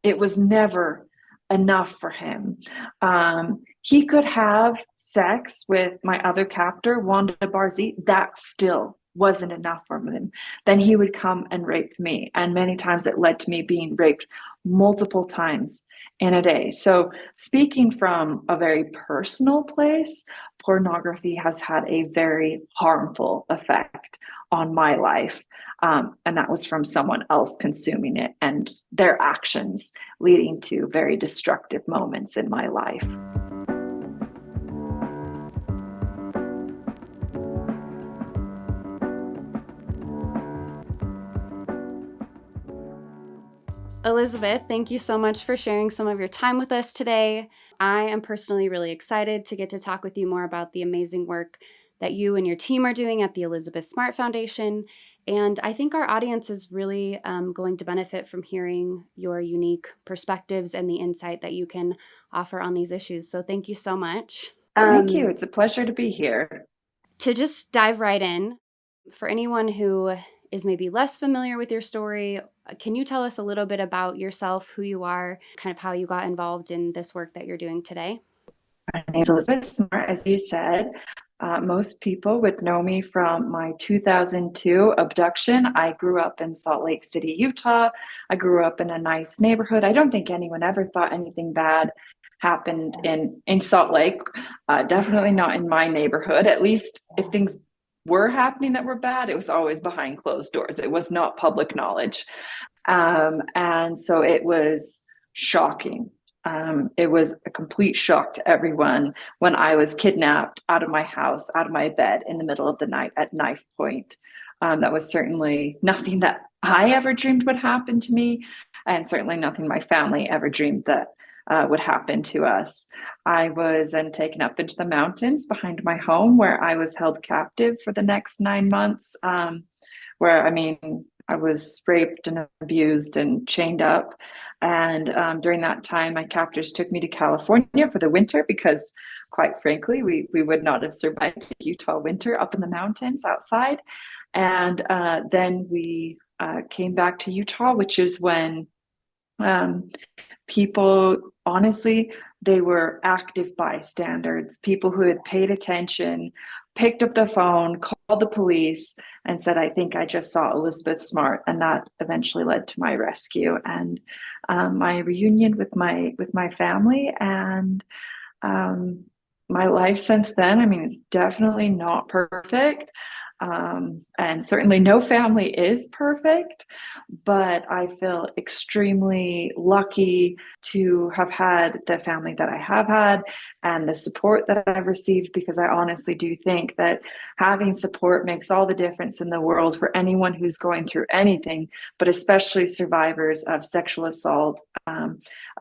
It was never enough for him. He could have sex with my other captor, Wanda Barzee. That still wasn't enough for him. Then he would come and rape me. And many times it led to me being raped multiple times in a day. So, speaking from a very personal place, pornography has had a very harmful effect on my life. And that was from someone else consuming it and their actions leading to very destructive moments in my life. Elizabeth, thank you so much for sharing some of your time with us today. I am personally really excited to get to talk with you more about the amazing work that you and your team are doing at the Elizabeth Smart Foundation. And I think our audience is really going to benefit from hearing your unique perspectives and the insight that you can offer on these issues. So thank you so much. Thank you. It's a pleasure to be here. To just dive right in, for anyone who is maybe less familiar with your story, can you tell us a little bit about yourself, who you are, kind of how you got involved in this work that you're doing today? My name is Elizabeth Smart, as you said. Most people would know me from my 2002 abduction. I grew up in Salt Lake City, Utah. I grew up in a nice neighborhood. I don't think anyone ever thought anything bad happened in Salt Lake. Definitely not in my neighborhood. At least if things were happening that were bad, it was always behind closed doors. It was not public knowledge. And so it was shocking. It was a complete shock to everyone when I was kidnapped out of my house, out of my bed in the middle of the night at knife point. That was certainly nothing that I ever dreamed would happen to me, and certainly nothing my family ever dreamed that would happen to us. I was then taken up into the mountains behind my home where I was held captive for the next 9 months, where, I mean, I was raped and abused and chained up. And during that time, my captors took me to California for the winter because, quite frankly, we would not have survived the Utah winter up in the mountains outside. And then we came back to Utah, which is when people, honestly, they were active bystanders, people who had paid attention, picked up the phone, called the police, and said, I think I just saw Elizabeth Smart. And that eventually led to my rescue and my reunion with my family. And my life since then, I mean, it's definitely not perfect. And certainly no family is perfect, but I feel extremely lucky to have had the family that I have had and the support that I've received, because I honestly do think that having support makes all the difference in the world for anyone who's going through anything, but especially survivors of sexual assault,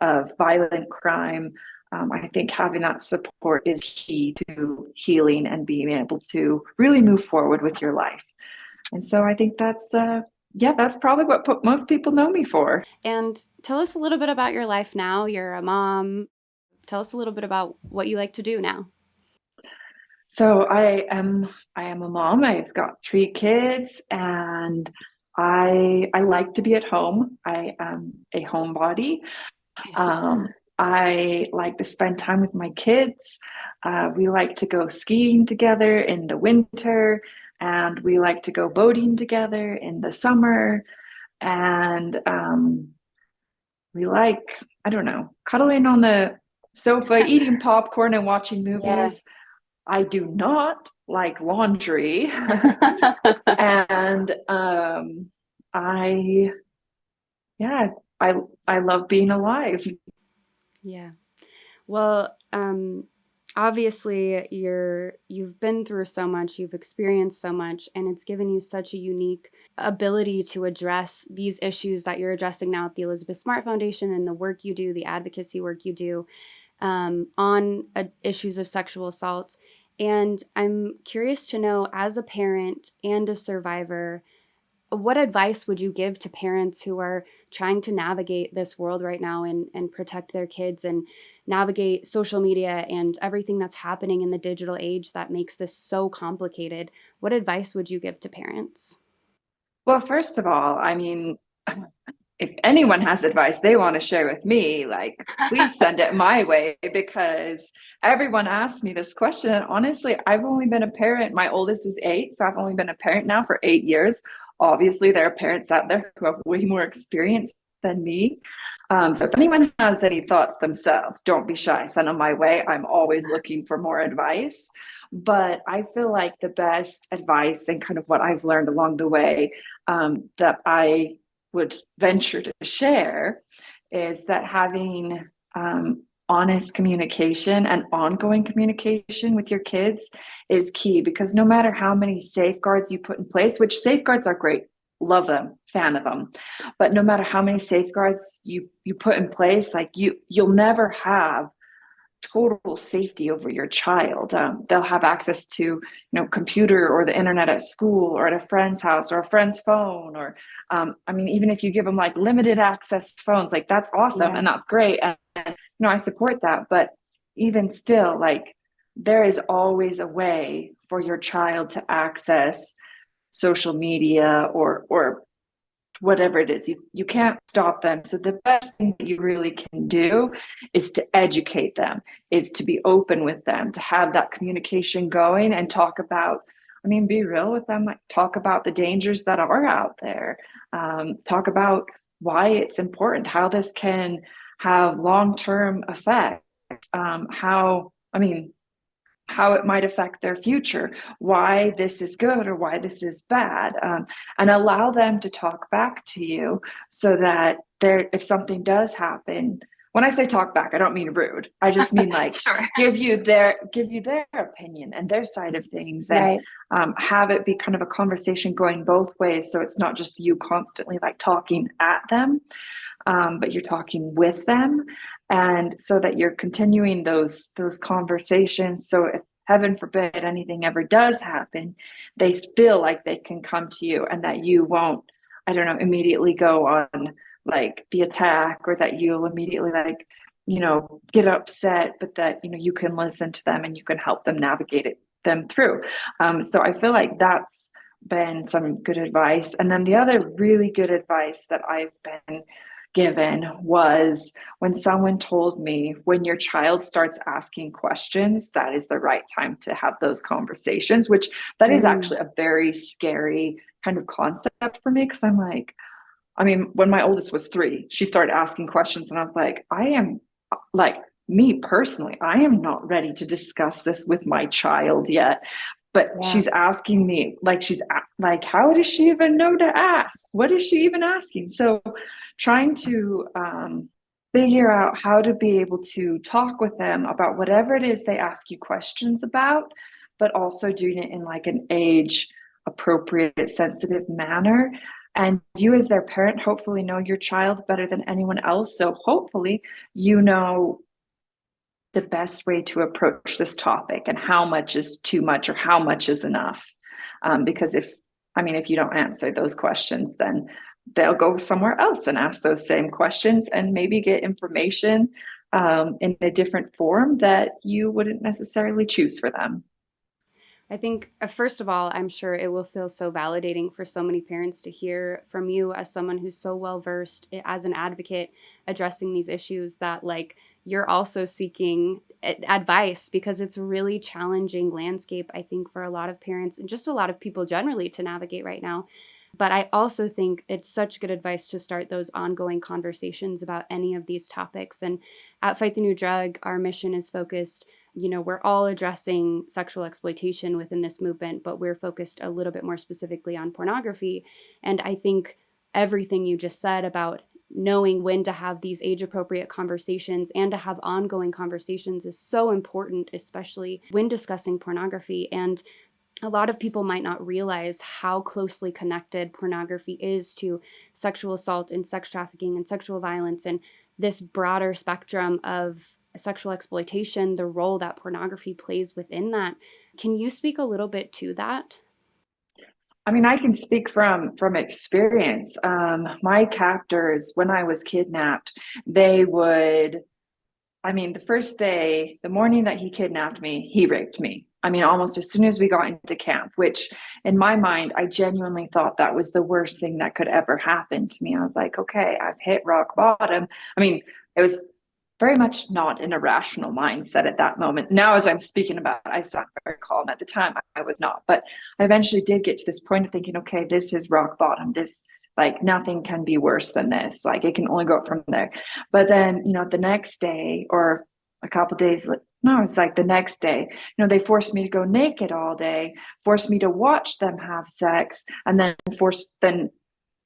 of violent crime. I think having that support is key to healing and being able to really move forward with your life. And so I think that's probably what most people know me for. And tell us a little bit about your life now. You're a mom. Tell us a little bit about what you like to do now. So I am a mom. I've got 3 kids, and I like to be at home. I am a homebody. I like to spend time with my kids. We like to go skiing together in the winter, and we like to go boating together in the summer. And we like, I don't know, cuddling on the sofa, eating popcorn and watching movies. I do not like laundry. And I, yeah, I love being alive. Yeah. Well, obviously you've been through so much, you've experienced so much, and it's given you such a unique ability to address these issues that you're addressing now at the Elizabeth Smart Foundation and the work you do, the advocacy work you do on issues of sexual assault. And I'm curious to know, as a parent and a survivor, what advice would you give to parents who are trying to navigate this world right now and protect their kids and navigate social media and everything that's happening in the digital age that makes this so complicated? What advice would you give to parents? Well, first of all, I mean, if anyone has advice they want to share with me, like, please send it my way, because everyone asks me this question. And honestly, I've only been a parent. My oldest is 8, so I've only been a parent now for 8 years. Obviously, there are parents out there who have way more experience than me. So if anyone has any thoughts themselves, don't be shy. Send them my way. I'm always looking for more advice. But I feel like the best advice and kind of what I've learned along the way, that I would venture to share, is that having honest communication and ongoing communication with your kids is key, because no matter how many safeguards you put in place, which safeguards are great, love them, fan of them, but no matter how many safeguards you put in place, like you'll never have total safety over your child. They'll have access to, computer or the internet at school or at a friend's house or a friend's phone, or I mean, even if you give them like limited access phones, like that's awesome, Yeah. and that's great, and I support that. But even still, like, there is always a way for your child to access social media or whatever it is. You can't stop them. So the best thing that you really can do is to educate them, is to be open with them, to have that communication going and talk about, I mean, be real with them, like talk about the dangers that are out there, talk about why it's important, how this can have long-term effects, how, I mean, how it might affect their future, why this is good or why this is bad, and allow them to talk back to you, so that if something does happen, when I say talk back, I don't mean rude. I just mean like Sure. give you their opinion and their side of things, and Right. have it be kind of a conversation going both ways. So it's not just you constantly like talking at them, but you're talking with them, and so that you're continuing those conversations. So if, heaven forbid, anything ever does happen, they feel like they can come to you, and that you won't, I don't know, immediately go on like the attack, or that you'll immediately like, get upset, but that, you can listen to them and you can help them navigate them through. So I feel like that's been some good advice. And then the other really good advice that I've been given was when someone told me, when your child starts asking questions, that is the right time to have those conversations, which that is Mm. actually a very scary kind of concept for me, because I'm like, I mean, when my oldest was 3, she started asking questions, and I was like, I am, like, me personally, I am not ready to discuss this with my child yet. But Yeah. she's asking me, like, like, how does she even know to ask? What is she even asking? So trying to figure out how to be able to talk with them about whatever it is they ask you questions about, but also doing it in like an age appropriate, sensitive manner. And you, as their parent, hopefully know your child better than anyone else. So hopefully, you know the best way to approach this topic, and how much is too much or how much is enough. Because if you don't answer those questions, then they'll go somewhere else and ask those same questions, and maybe get information in a different form that you wouldn't necessarily choose for them. I think, first of all, I'm sure it will feel so validating for so many parents to hear from you, as someone who's so well versed as an advocate addressing these issues, that like you're also seeking advice, because it's a really challenging landscape, I think, for a lot of parents and just a lot of people generally to navigate right now. But I also think it's such good advice to start those ongoing conversations about any of these topics. And at Fight the New Drug, our mission is focused, we're all addressing sexual exploitation within this movement, but we're focused a little bit more specifically on pornography. And I think everything you just said about knowing when to have these age appropriate conversations and to have ongoing conversations is so important, especially when discussing pornography. And a lot of people might not realize how closely connected pornography is to sexual assault and sex trafficking and sexual violence, and this broader spectrum of sexual exploitation, the role that pornography plays within that. Can you speak a little bit to that? I mean, I can speak from experience. My captors, when I was kidnapped, they would, I mean, the first day, the morning that he kidnapped me, he raped me. I mean, almost as soon as we got into camp, which in my mind, I genuinely thought that was the worst thing that could ever happen to me. I was like, okay, I've hit rock bottom. I mean, it was very much not an irrational mindset at that moment. Now, as I'm speaking about it, I sound very calm. At the time, I was not. But I eventually did get to this point of thinking, okay, this is rock bottom. This, like, nothing can be worse than this. Like, it can only go up from there. But then, the next day or a couple days, no, it's like the next day, they forced me to go naked all day, forced me to watch them have sex, and then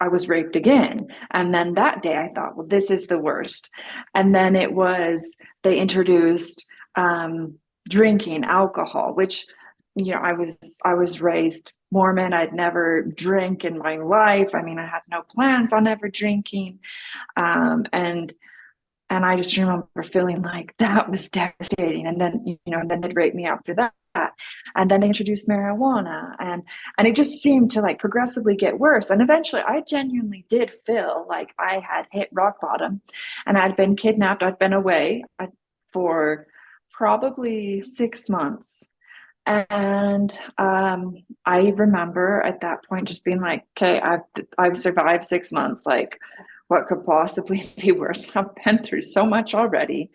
I was raped again. And then that day I thought, well, this is the worst. And then they introduced drinking alcohol, which, I was raised Mormon. I'd never drank in my life. I mean, I had no plans on ever drinking. And I just remember feeling like that was devastating. And then, then they'd rape me after that. And then they introduced marijuana, and it just seemed to like progressively get worse. And eventually I genuinely did feel like I had hit rock bottom, and I'd been kidnapped. I'd been away for probably 6 months. And I remember at that point just being like, okay, I've survived 6 months. Like, what could possibly be worse? I've been through so much already.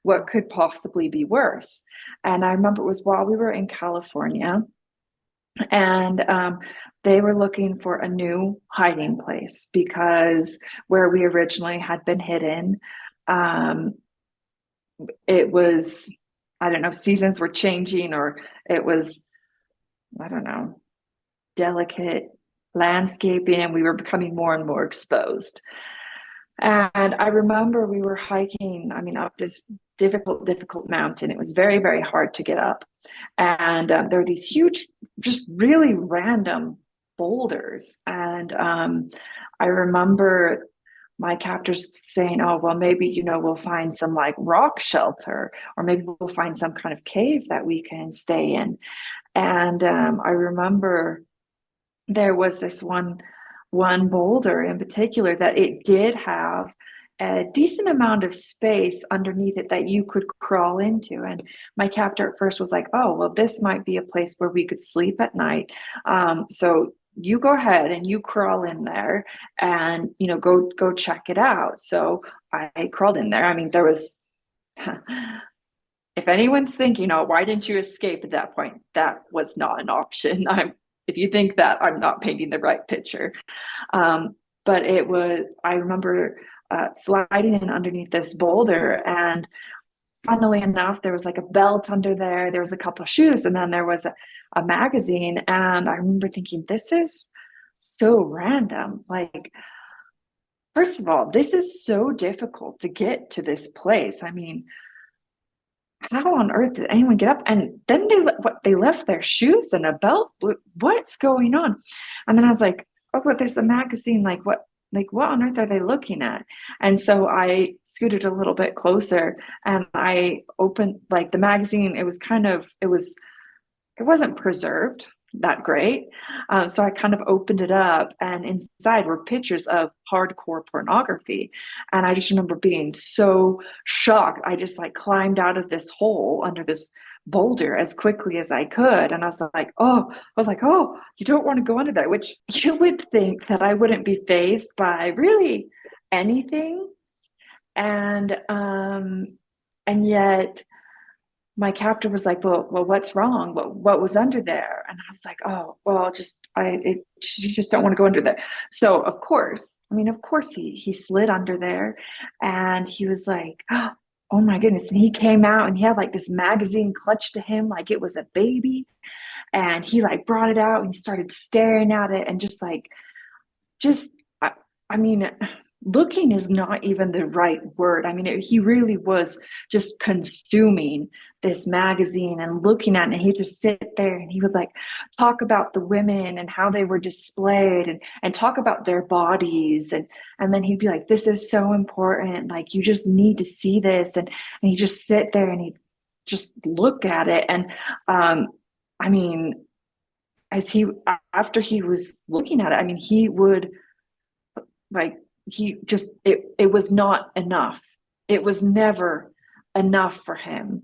What could possibly be worse? And I remember it was while we were in California, and they were looking for a new hiding place because where we originally had been hidden, it was, I don't know, seasons were changing, or it was, I don't know, delicate landscaping, and we were becoming more and more exposed. And I remember we were hiking, I mean, up this difficult mountain. It was very, very hard to get up. And there were these huge, just really random boulders. And I remember my captors saying, oh, well, maybe, we'll find some like rock shelter, or maybe we'll find some kind of cave that we can stay in. And I remember there was this one boulder in particular that it did have a decent amount of space underneath it that you could crawl into. And my captor at first was like, oh, well, this might be a place where we could sleep at night. So you go ahead and you crawl in there and, go check it out. So I crawled in there. I mean, there was, if anyone's thinking, oh, why didn't you escape at that point? That was not an option. If you think that, I'm not painting the right picture. But I remember sliding in underneath this boulder, and funnily enough, there was like a belt under there. There was a couple of shoes, and then there was a magazine. And I remember thinking, this is so random. Like, first of all, this is so difficult to get to this place. I mean, how on earth did anyone get up? And then they left their shoes and a belt. What's going on? And then I was like, oh, but there's a magazine. Like, what on earth are they looking at? And so I scooted a little bit closer, and I opened like the magazine. It wasn't preserved that great. So I kind of opened it up, and inside were pictures of hardcore pornography. And I just remember being so shocked. I just like climbed out of this hole under this boulder as quickly as I could. And I was like, oh, you don't want to go under there, which you would think that I wouldn't be fazed by really anything. And yet my captor was like, well, what's wrong? What was under there? And I was like, oh, well, you just don't want to go under there. So of course he slid under there, and he was like, oh my goodness. And he came out, and he had like this magazine clutched to him like it was a baby. And he like brought it out, and he started staring at it, and I mean, looking is not even the right word. I mean, he really was just consuming this magazine and looking at it. And he'd just sit there, and he would like talk about the women and how they were displayed, and talk about their bodies. And then he'd be like, this is so important. Like, you just need to see this. And he'd just sit there, and he'd just look at it. And I mean, after he was looking at it, I mean, he would like, it was not enough. It was never enough for him.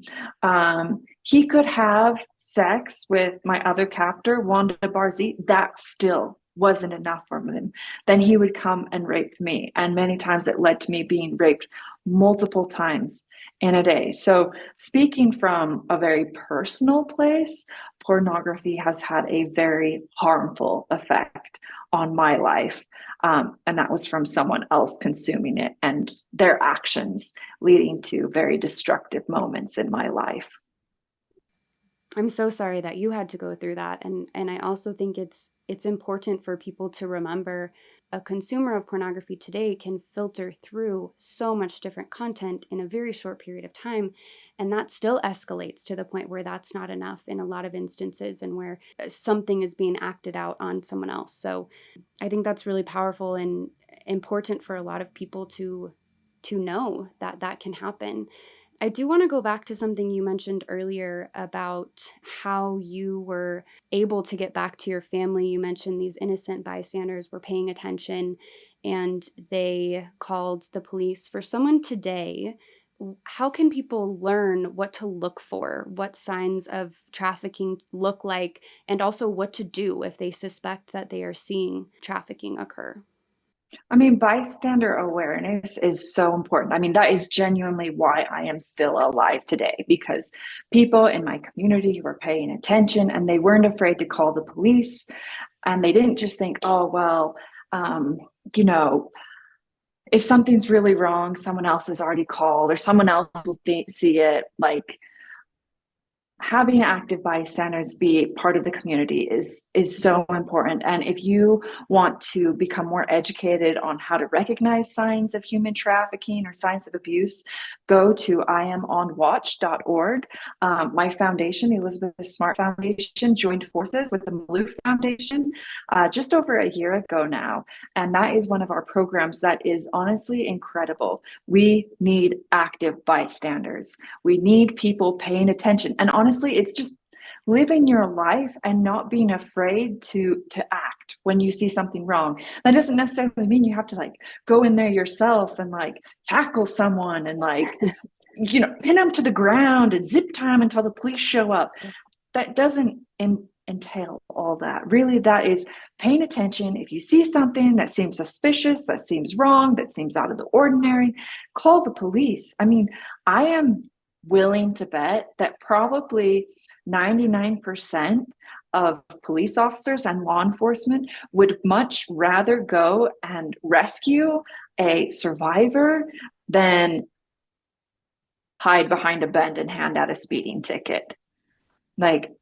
He could have sex with my other captor, Wanda Barzee. That still wasn't enough for him. Then he would come and rape me. And many times it led to me being raped multiple times in a day. So, speaking from a very personal place, pornography has had a very harmful effect on my life. And that was from someone else consuming it and their actions leading to very destructive moments in my life. I'm so sorry that you had to go through that. And I also think it's important for people to remember a consumer of pornography today can filter through so much different content in a very short period of time. And that still escalates to the point where that's not enough in a lot of instances, and where something is being acted out on someone else. So I think that's really powerful and important for a lot of people to know that that can happen. I do want to go back to something you mentioned earlier about how you were able to get back to your family. You mentioned these innocent bystanders were paying attention and they called the police. For someone today, how can people learn what to look for, what signs of trafficking look like, and also what to do if they suspect that they are seeing trafficking occur? I mean, bystander awareness is so important. I mean, that is genuinely why I am still alive today, because people in my community were paying attention and they weren't afraid to call the police. And they didn't just think, oh, well, um, you know, if something's really wrong, someone else has already called or someone else will see it. Like, having active bystanders be part of the community is so important. And if you want to become more educated on how to recognize signs of human trafficking or signs of abuse, go to iamonwatch.org. My foundation, the Elizabeth Smart Foundation, joined forces with the Maloof Foundation just over a year ago now. And that is one of our programs that is honestly incredible. We need active bystanders. We need people paying attention. And honestly, it's just living your life and not being afraid to act when you see something wrong. That doesn't necessarily mean you have to like go in there yourself and like tackle someone and like pin them to the ground and zip tie them until the police show up. That doesn't entail all that. Really, that is paying attention. If you see something that seems suspicious, that seems wrong, that seems out of the ordinary, call the police. I mean, I am willing to bet that probably 99% of police officers and law enforcement would much rather go and rescue a survivor than hide behind a bend and hand out a speeding ticket. Like,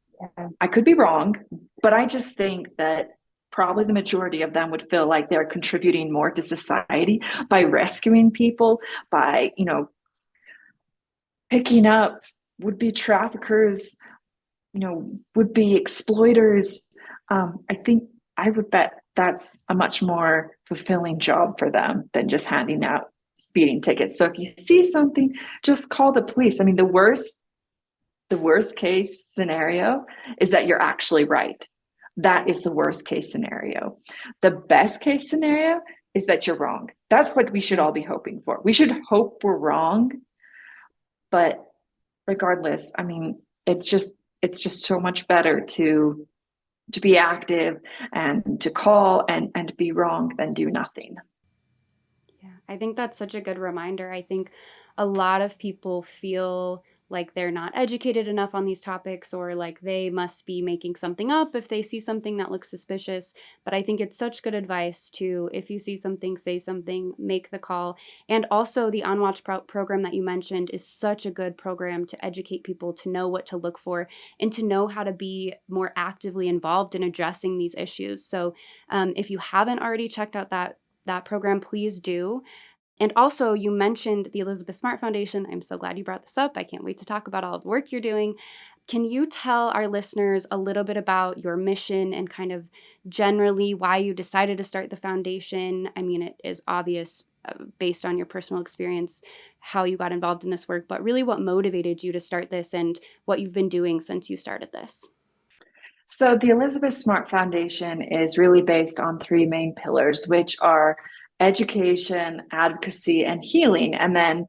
I could be wrong, but I just think that probably the majority of them would feel like they're contributing more to society by rescuing people, by, picking up would-be traffickers, would-be exploiters. I think I would bet that's a much more fulfilling job for them than just handing out speeding tickets. So if you see something, just call the police. I mean, the worst case scenario is that you're actually right. That is the worst case scenario. The best case scenario is that you're wrong. That's what we should all be hoping for. We should hope we're wrong, but regardless, I mean, it's just so much better to be active and to call and to be wrong than do nothing. Yeah, I think that's such a good reminder. I think a lot of people feel like they're not educated enough on these topics, or like they must be making something up if they see something that looks suspicious. But I think it's such good advice to, if you see something, say something, make the call. And also the On Watch program that you mentioned is such a good program to educate people to know what to look for and to know how to be more actively involved in addressing these issues. So if you haven't already checked out that program, please do. And also, you mentioned the Elizabeth Smart Foundation. I'm so glad you brought this up. I can't wait to talk about all the work you're doing. Can you tell our listeners a little bit about your mission and kind of generally why you decided to start the foundation? I mean, it is obvious based on your personal experience how you got involved in this work, but really what motivated you to start this and what you've been doing since you started this. So the Elizabeth Smart Foundation is really based on three main pillars, which are education, advocacy, and healing. And then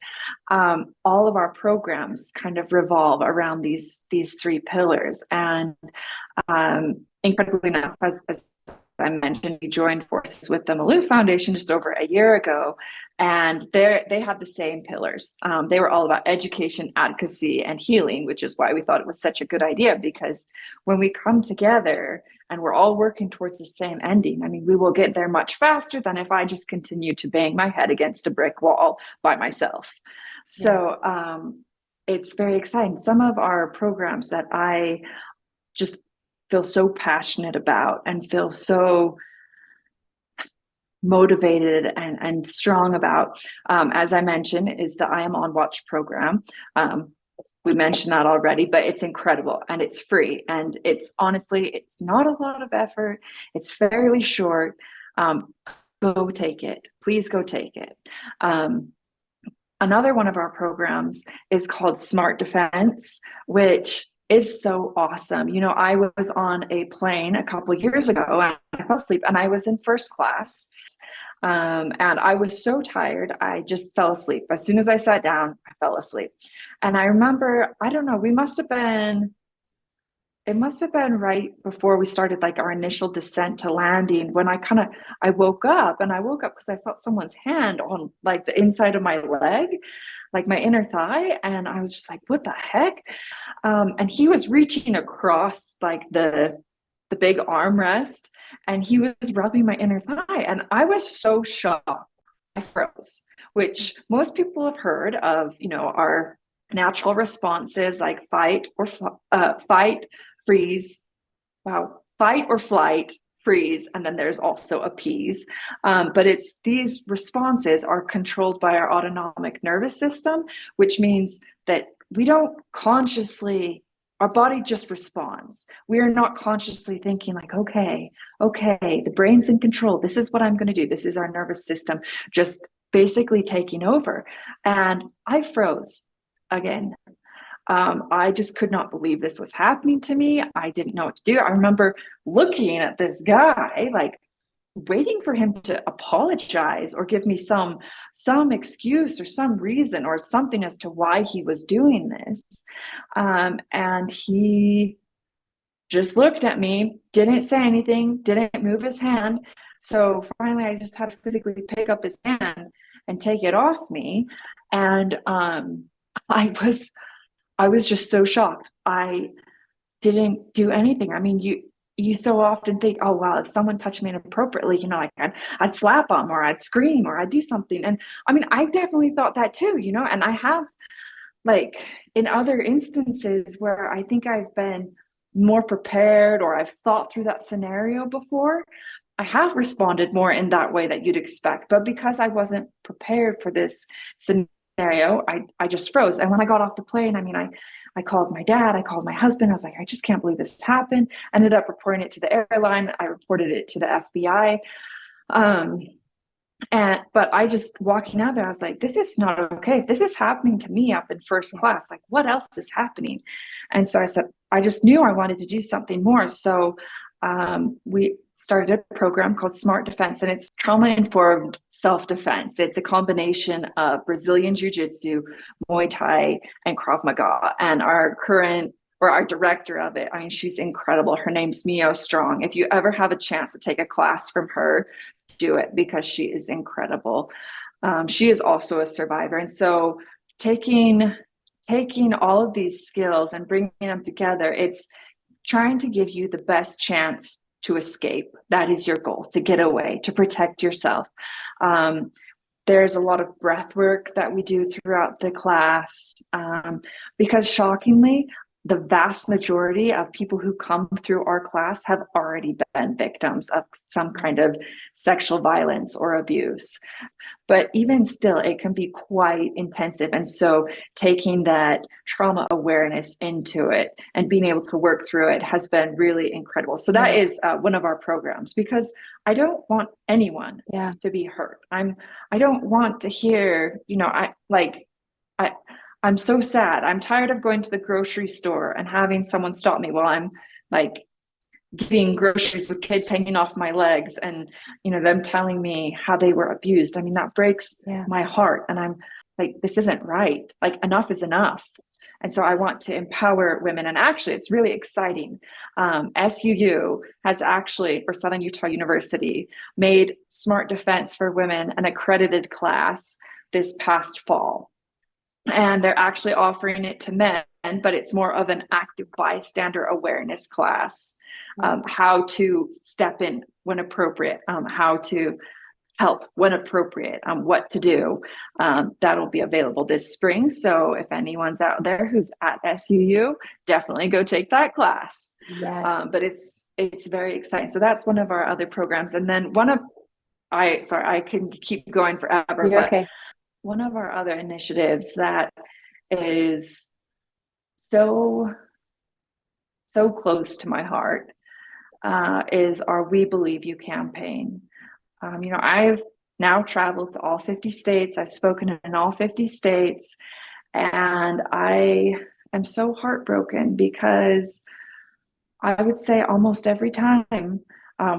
all of our programs kind of revolve around these three pillars. And incredibly enough, as I mentioned, we joined forces with the Malou Foundation just over a year ago, and they had the same pillars. They were all about education, advocacy, and healing, which is why we thought it was such a good idea, because when we come together and we're all working towards the same ending, I mean, we will get there much faster than if I just continue to bang my head against a brick wall by myself. So it's very exciting. Some of our programs that I just feel so passionate about and feel so motivated and strong about, as I mentioned, is the I Am on Watch program. We mentioned that already, but it's incredible and it's free. And it's honestly, it's not a lot of effort. It's fairly short. Go take it. Please go take it. Another one of our programs is called Smart Defense, which is so awesome. You know, I was on a plane a couple of years ago and I fell asleep, and I was in first class. And I was so tired, I just fell asleep. As soon as I sat down, I fell asleep. And I remember, I don't know, it must have been right before we started like our initial descent to landing, when I woke up because I felt someone's hand on like the inside of my leg, like my inner thigh. And I was just like, what the heck? And he was reaching across like the big armrest, and he was rubbing my inner thigh. And I was so shocked. I froze, which most people have heard of, you know, our natural responses like fight or freeze, fight or flight, freeze, and then there's also appease. But it's these responses are controlled by our autonomic nervous system, which means that we don't consciously, our body just responds. We are not consciously thinking like, okay, the brain's in control. This is what I'm going to do. This is our nervous system just basically taking over. And I froze again. I just could not believe this was happening to me. I didn't know what to do. I remember looking at this guy, like waiting for him to apologize or give me some excuse or some reason or something as to why he was doing this. And he just looked at me, didn't say anything, didn't move his hand. So finally, I just had to physically pick up his hand and take it off me. And I was just so shocked. I didn't do anything. I mean, you so often think, oh, wow, if someone touched me inappropriately, you know, like I'd slap them or I'd scream or I'd do something. And I mean, I definitely thought that too, you know, and I have like in other instances where I think I've been more prepared or I've thought through that scenario before, I have responded more in that way that you'd expect. But because I wasn't prepared for this scenario, I just froze. And when I got off the plane, I mean, I called my dad, I called my husband. I was like, I just can't believe this happened. I ended up reporting it to the airline. I reported it to the FBI. But I just walking out there, I was like, this is not okay. This is happening to me up in first class. Like, what else is happening? And so I said, I just knew I wanted to do something more. So we started a program called Smart Defense, and it's trauma-informed self-defense. It's a combination of Brazilian Jiu-Jitsu, Muay Thai, and Krav Maga. And our director of it, I mean, she's incredible. Her name's Mio Strong. If you ever have a chance to take a class from her, do it, because she is incredible. She is also a survivor. And so taking all of these skills and bringing them together, it's trying to give you the best chance to escape. That is your goal, to get away, to protect yourself. There's a lot of breath work that we do throughout the class, because shockingly, the vast majority of people who come through our class have already been victims of some kind of sexual violence or abuse. But even still, it can be quite intensive. And so taking that trauma awareness into it and being able to work through it has been really incredible. So that is one of our programs, because I don't want anyone to be hurt. I don't want to hear, you know, I'm so sad. I'm tired of going to the grocery store and having someone stop me while I'm like getting groceries with kids hanging off my legs, and them telling me how they were abused. I mean, that breaks my heart, and I'm like, this isn't right. Like, enough is enough. And so I want to empower women. And actually, it's really exciting. SUU has actually, or Southern Utah University, made smart defense for women an accredited class this past fall. And they're actually offering it to men, but it's more of an active bystander awareness class. How to step in when appropriate, how to help when appropriate, what to do. That'll be available this spring. So if anyone's out there who's at SUU, definitely go take that class. Yes. But it's very exciting. So that's one of our other programs. And then I can keep going forever, You're but okay. One of our other initiatives that is so close to my heart is our We Believe You campaign. I've now traveled to all 50 states. I've spoken in all 50 states, and I am so heartbroken because I would say almost every time,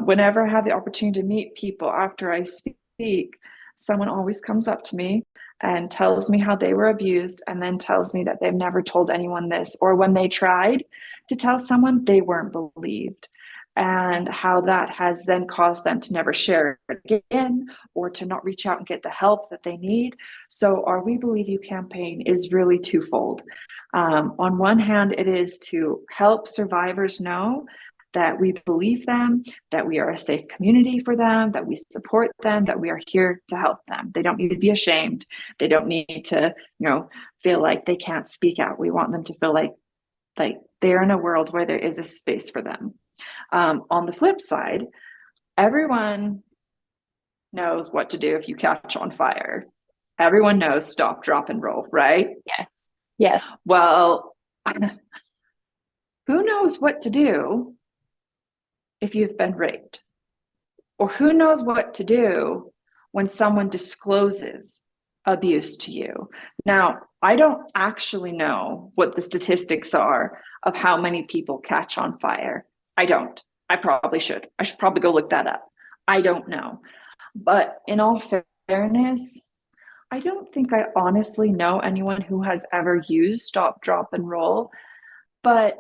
whenever I have the opportunity to meet people after I speak, someone always comes up to me and tells me how they were abused, and then tells me that they've never told anyone this, or when they tried to tell someone, they weren't believed, and how that has then caused them to never share it again, or to not reach out and get the help that they need. So our We Believe You campaign is really twofold. On one hand, it is to help survivors know that we believe them, that we are a safe community for them, that we support them, that we are here to help them. They don't need to be ashamed. They don't need to, feel like they can't speak out. We want them to feel like they're in a world where there is a space for them. On the flip side, everyone knows what to do if you catch on fire. Everyone knows stop, drop, and roll, right? Yes. Yes. Well, who knows what to do if you've been raped? Or who knows what to do when someone discloses abuse to you? Now, I don't actually know what the statistics are of how many people catch on fire. I don't. I probably should. I should probably go look that up. I don't know. But in all fairness, I don't think I honestly know anyone who has ever used stop, drop, and roll. But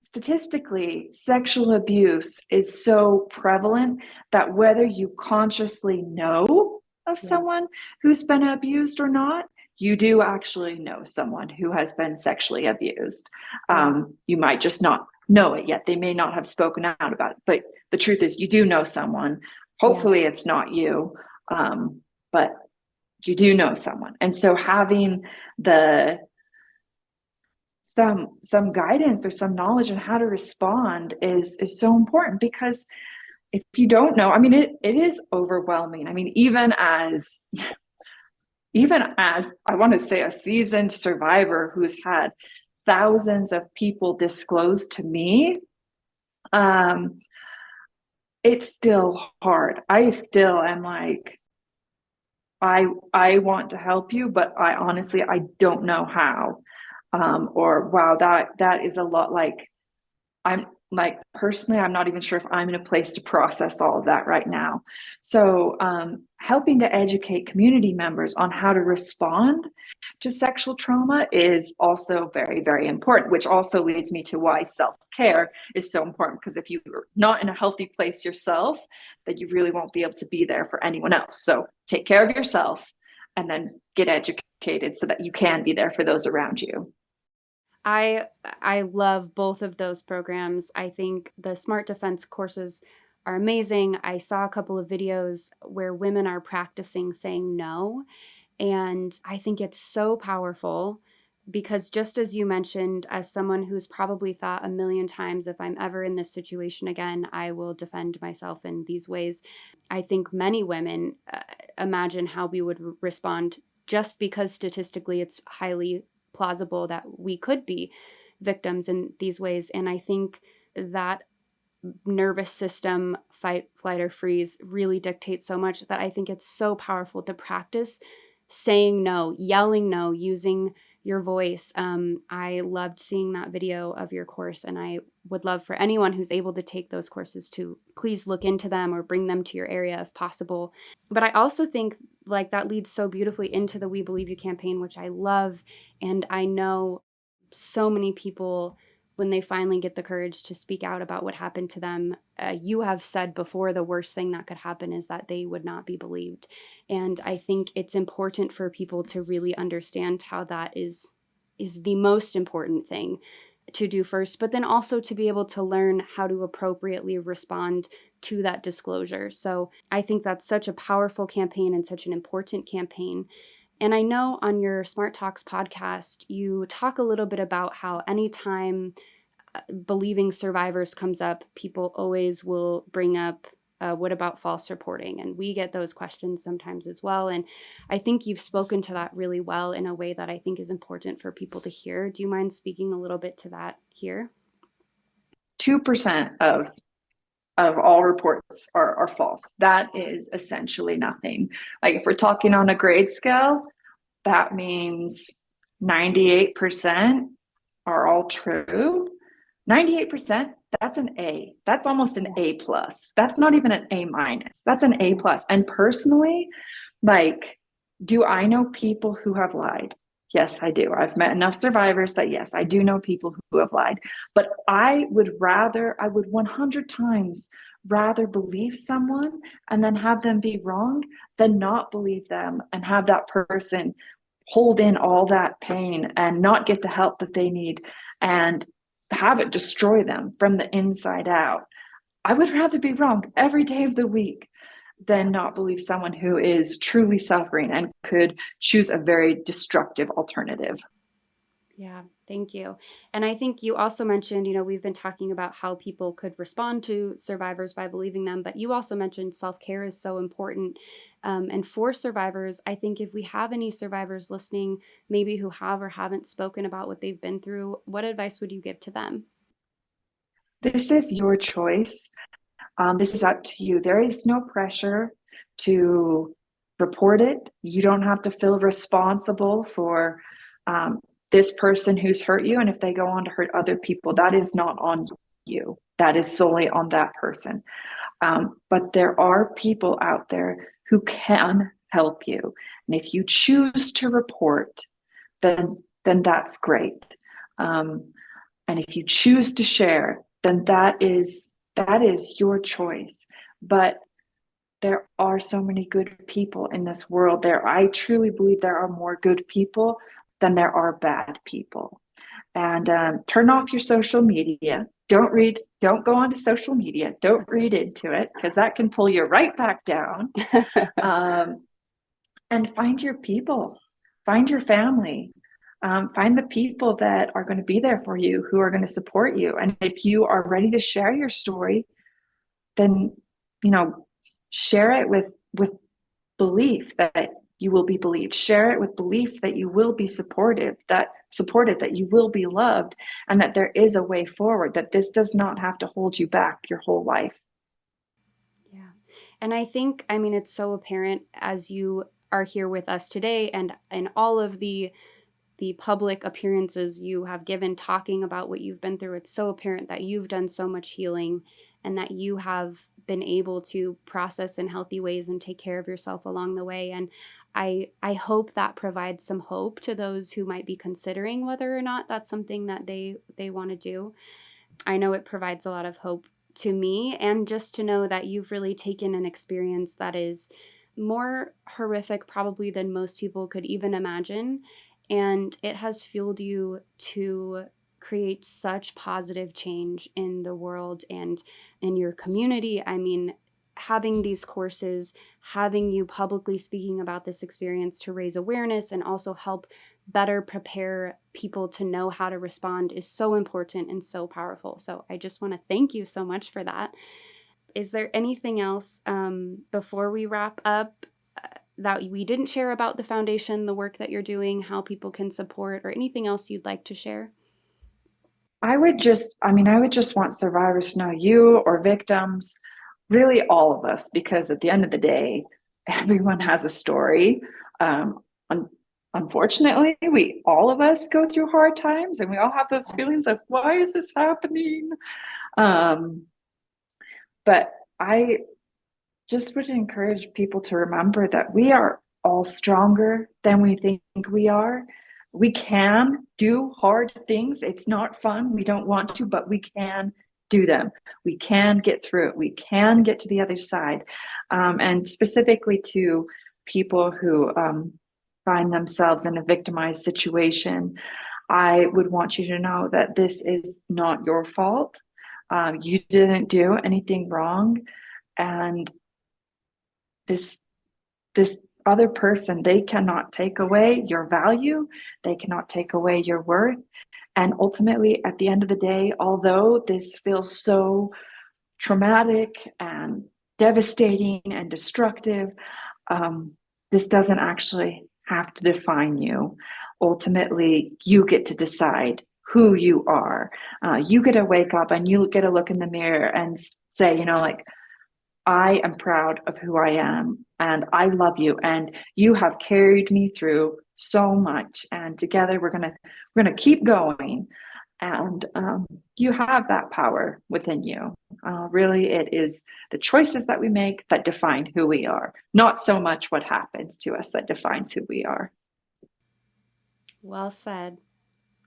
statistically, sexual abuse is so prevalent that whether you consciously know of someone who's been abused or not, you do actually know someone who has been sexually abused. You might just not know it yet. They may not have spoken out about it, but the truth is you do know someone. Hopefully it's not you, but you do know someone. And so having some guidance or some knowledge on how to respond is so important, because if you don't know, I mean, it is overwhelming. I mean, even as I want to say a seasoned survivor who's had thousands of people disclose to me, it's still hard. I still am like, I want to help you, but I honestly don't know how. Or wow, that is a lot. Like, I'm like, personally, I'm not even sure if I'm in a place to process all of that right now. So helping to educate community members on how to respond to sexual trauma is also very, very important, which also leads me to why self-care is so important. Because if you're not in a healthy place yourself, then you really won't be able to be there for anyone else. So take care of yourself and then get educated so that you can be there for those around you. I love both of those programs. I think the Smart Defense courses are amazing. I saw a couple of videos where women are practicing saying no, and I think it's so powerful because, just as you mentioned, as someone who's probably thought a million times, if I'm ever in this situation again, I will defend myself in these ways. I think many women imagine how we would respond, just because statistically it's highly plausible that we could be victims in these ways. And I think that nervous system, fight, flight, or freeze, really dictates so much that I think it's so powerful to practice saying no, yelling no, using your voice. I loved seeing that video of your course, and I would love for anyone who's able to take those courses to please look into them or bring them to your area if possible. But I also think like that leads so beautifully into the We Believe You campaign, which I love. And I know so many people, when they finally get the courage to speak out about what happened to them, you have said before the worst thing that could happen is that they would not be believed. And I think it's important for people to really understand how that is the most important thing to do first, but then also to be able to learn how to appropriately respond to that disclosure. So I think that's such a powerful campaign and such an important campaign. And I know on your Smart Talks podcast, you talk a little bit about how anytime believing survivors comes up, people always will bring up, what about false reporting? And we get those questions sometimes as well. And I think you've spoken to that really well in a way that I think is important for people to hear. Do you mind speaking a little bit to that here? 2% of all reports are false. That is essentially nothing. Like if we're talking on a grade scale, that means 98% are all true. 98%, that's an A. That's almost an A plus. That's not even an A minus. That's an A plus. And personally, like, do I know people who have lied? Yes, I do. I've met enough survivors that yes, I do know people who have lied. But I would 100 times rather believe someone and then have them be wrong than not believe them and have that person hold in all that pain and not get the help that they need and have it destroy them from the inside out. I would rather be wrong every day of the week than not believe someone who is truly suffering and could choose a very destructive alternative. Yeah, thank you. And I think you also mentioned, we've been talking about how people could respond to survivors by believing them, but you also mentioned self-care is so important. And for survivors, I think if we have any survivors listening, maybe who have or haven't spoken about what they've been through, what advice would you give to them? This is your choice. This is up to you. There is no pressure to report it. You don't have to feel responsible for this person who's hurt you. And if they go on to hurt other people, that is not on you. That is solely on that person. But there are people out there who can help you. And if you choose to report, then that's great. And if you choose to share, then that is your choice. But there are so many good people in this world. I truly believe there are more good people than there are bad people. And turn off your social media. Don't go onto social media. Don't read into it because that can pull you right back down. And find your people, find your family, find the people that are going to be there for you, who are going to support you. And if you are ready to share your story, then, share it with belief that you will be believed. Share it with belief that you will be supported, that you will be loved, and that there is a way forward, that this does not have to hold you back your whole life. Yeah. And I think, it's so apparent as you are here with us today and all of the public appearances you have given talking about what you've been through, it's so apparent that you've done so much healing and that you have been able to process in healthy ways and take care of yourself along the way. And I hope that provides some hope to those who might be considering whether or not that's something that they want to do. I know it provides a lot of hope to me, and just to know that you've really taken an experience that is more horrific probably than most people could even imagine, and it has fueled you to create such positive change in the world and in your community. Having these courses, having you publicly speaking about this experience to raise awareness and also help better prepare people to know how to respond is so important and so powerful. So I just want to thank you so much for that. Is there anything else before we wrap up that we didn't share about the foundation, the work that you're doing, how people can support, or anything else you'd like to share? I would just want survivors to know, you or victims, really all of us, because at the end of the day, everyone has a story. un- unfortunately, all of us go through hard times, and we all have those feelings of, why is this happening? Um, but I just would encourage people to remember that we are all stronger than we think we are. We can do hard things. It's not fun. We don't want to, but we can do them. We can get through it. We can get to the other side. And specifically to people who find themselves in a victimized situation, I would want you to know that this is not your fault. You didn't do anything wrong. And this other person, they cannot take away your value, they cannot take away your worth. And ultimately, at the end of the day, although this feels so traumatic and devastating and destructive, this doesn't actually have to define you. Ultimately, you get to decide who you are. You get to wake up and you get to look in the mirror and say, like, I am proud of who I am, and I love you, and you have carried me through so much, and together we're gonna keep going. And you have that power within you. Really, it is the choices that we make that define who we are, not so much what happens to us that defines who we are. Well said.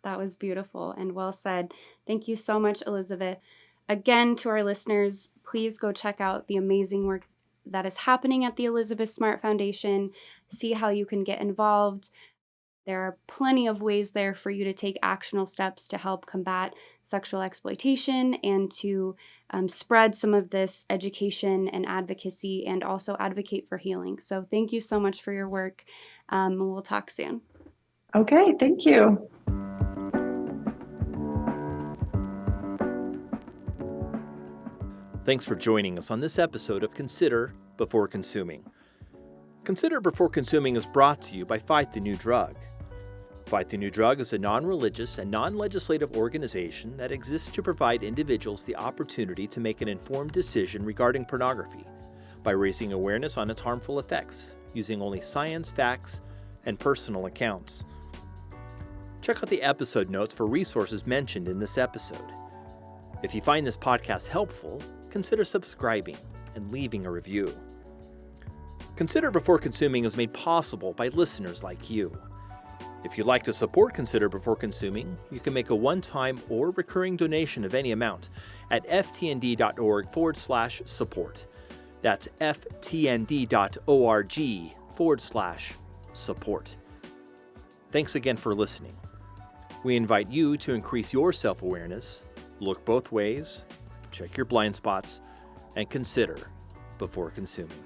That was beautiful and well said. Thank you so much, Elizabeth. Again, to our listeners, please go check out the amazing work that is happening at the Elizabeth Smart Foundation. See how you can get involved. There are plenty of ways there for you to take actionable steps to help combat sexual exploitation and to spread some of this education and advocacy, and also advocate for healing. So thank you so much for your work. We'll talk soon. Okay, thank you. Thanks for joining us on this episode of Consider Before Consuming. Consider Before Consuming is brought to you by Fight the New Drug. Fight the New Drug is a non-religious and non-legislative organization that exists to provide individuals the opportunity to make an informed decision regarding pornography by raising awareness on its harmful effects, using only science, facts, and personal accounts. Check out the episode notes for resources mentioned in this episode. If you find this podcast helpful, consider subscribing and leaving a review. Consider Before Consuming is made possible by listeners like you. If you'd like to support Consider Before Consuming, you can make a one-time or recurring donation of any amount at ftnd.org/support. That's ftnd.org/support. Thanks again for listening. We invite you to increase your self-awareness, look both ways, check your blind spots, and consider before consuming.